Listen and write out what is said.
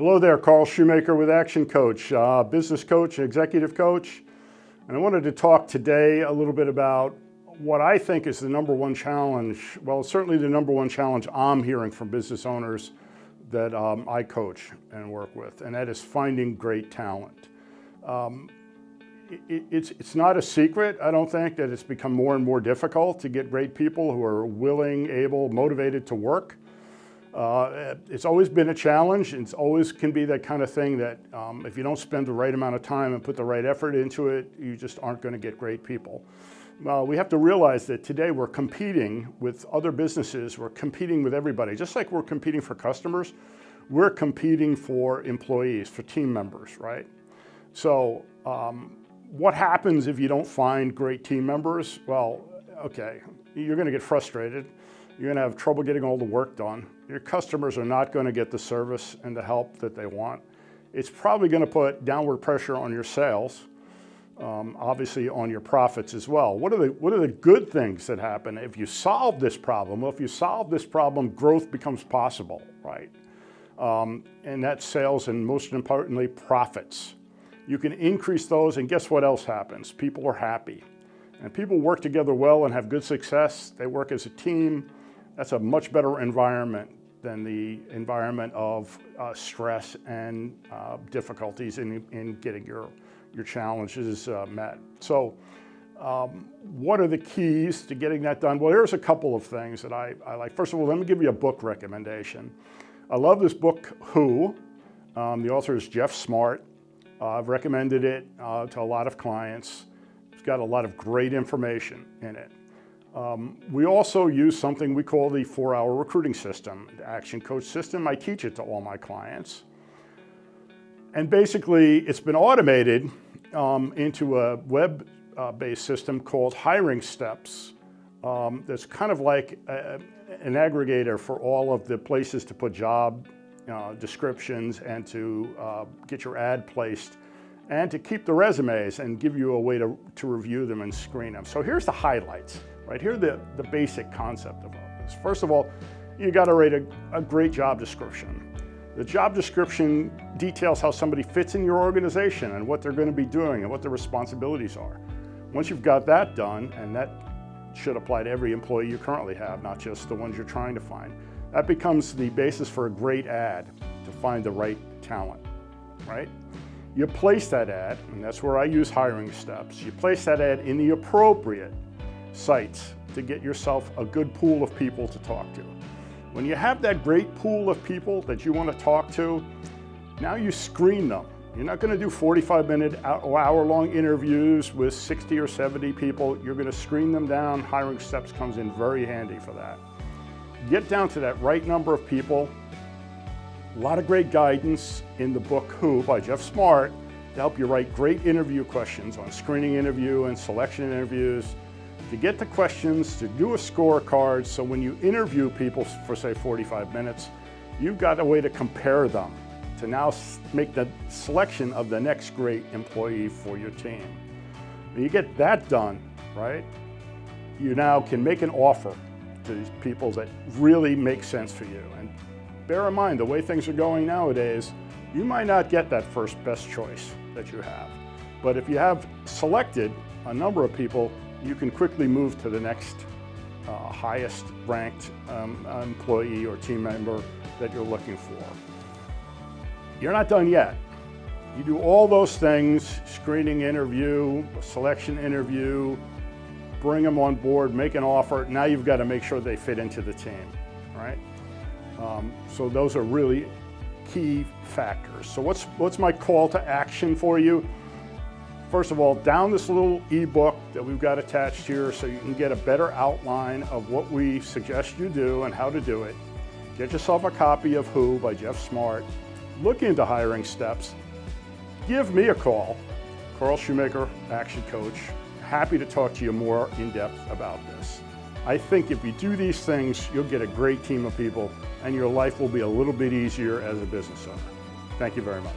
Hello there, Carl Shoemaker with Action Coach, business coach, executive coach. And I wanted to talk today a little bit about what I think is the number one challenge. Well, certainly the number one challenge I'm hearing from business owners that I coach and work with, and that is finding great talent. It's not a secret, I don't think, that it's become more and more difficult to get great people who are willing, able, motivated to work. It's always been a challenge. It's always can be that kind of thing that if you don't spend the right amount of time and put the right effort into it, you just aren't going to get great people. We have to realize that today we're competing with other businesses. We're competing with everybody. Just like we're competing for customers, we're competing for employees, for team members, right? So what happens if you don't find great team members? Well, okay, you're going to get frustrated. You're going to have trouble getting all the work done. Your customers are not going to get the service and the help that they want. It's probably going to put downward pressure on your sales, obviously on your profits as well. What are the good things that happen if you solve this problem? Well, if you solve this problem, growth becomes possible, right? And that's sales and most importantly, profits. You can increase those, and guess what else happens? People are happy. And people work together well and have good success. They work as a team. That's a much better environment than the environment of stress and difficulties in getting your challenges met. So what are the keys to getting that done? Well, here's a couple of things that I like. First of all, let me give you a book recommendation. I love this book, Who. The author is Jeff Smart. I've recommended it to a lot of clients. It's got a lot of great information in it. We also use something we call the 4-hour recruiting system, the Action Coach system. I teach it to all my clients. And basically, it's been automated into a web-based system called Hiring Steps. That's kind of like an aggregator for all of the places to put job descriptions and to get your ad placed and to keep the resumes and give you a way to review them and screen them. So here's the highlights, right? Here's the basic concept of all this. First of all, you got to write a great job description. The job description details how somebody fits in your organization and what they're going to be doing and what their responsibilities are. Once you've got that done, and that should apply to every employee you currently have, not just the ones you're trying to find, that becomes the basis for a great ad to find the right talent, right? You place that ad, and that's where I use Hiring Steps. You place that ad in the appropriate sites to get yourself a good pool of people to talk to. When you have that great pool of people that you want to talk to, now you screen them. You're not going to do 45-minute or hour-long interviews with 60 or 70 people. You're going to screen them down. Hiring Steps comes in very handy for that. Get down to that right number of people. A lot of great guidance in the book Who by Jeff Smart to help you write great interview questions on screening interview and selection interviews, to get the questions, to do a scorecard, so when you interview people for say 45 minutes, you've got a way to compare them to now make the selection of the next great employee for your team. When you get that done, right, you now can make an offer to these people that really make sense for you. And bear in mind, the way things are going nowadays, you might not get that first best choice that you have. But if you have selected a number of people, you can quickly move to the next highest ranked employee or team member that you're looking for. You're not done yet. You do all those things, screening interview, selection interview, bring them on board, make an offer. Now you've got to make sure they fit into the team, right? So those are really key factors. So what's my call to action for you? First of all, down this little ebook that we've got attached here so you can get a better outline of what we suggest you do and how to do it. Get yourself a copy of Who by Jeff Smart. Look into Hiring Steps. Give me a call, Carl Shoemaker, Action Coach. Happy to talk to you more in depth about this. I think if you do these things, you'll get a great team of people and your life will be a little bit easier as a business owner. Thank you very much.